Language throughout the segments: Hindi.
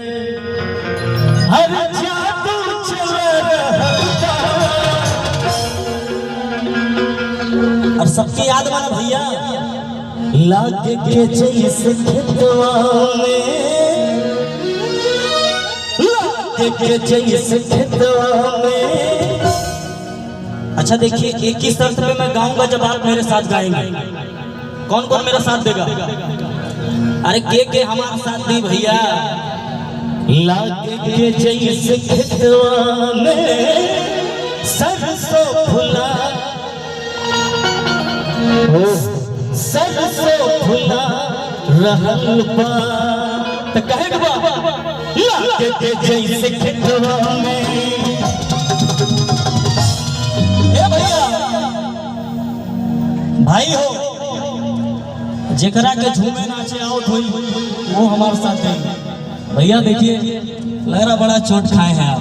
हर जादू और सबकी याद बना भैया लागे के जैसे खेतवा में लागे के जैसे खेतवा में। अच्छा देखिए, एक ही शर्त पे मैं गाऊंगा जब आप मेरे साथ गाएंगे। कौन कौन मेरा साथ देगा? अरे के हमारा साथ दी भैया। लागे के जैसे खेतवा में सरसों फुला सरसों फुला रहल बा त कहे बा लागे के जैसे खेतवा में। ए भैया भाई हो, जेकरा के झूमे नाचे आउट हुई वो हमारे साथ है। भैया देखिए लग रहा बड़ा चोट खाए हैं आप।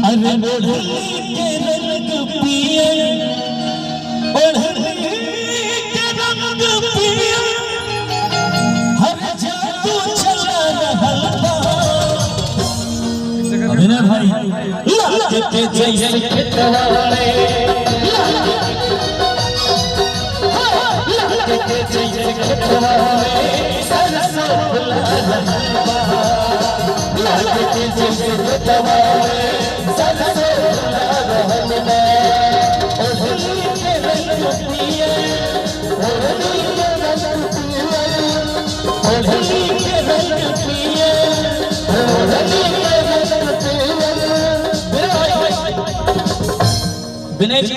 अरे ओढ़नी के रंग पिए, ओढ़नी के रंग पिए, हर जादू चला रहल बा। अभिनय भाई लागे के जैसे खेतवा में सरसों फुला रहल बा। लागे के जैसे खेतवा में सरसों फुला रहल बा। ओढ़नी के रंग पिए, ओढ़नी के रंग पिए, ओढ़नी के रंग पिए, ओढ़नी के रंग पिए। विनय जी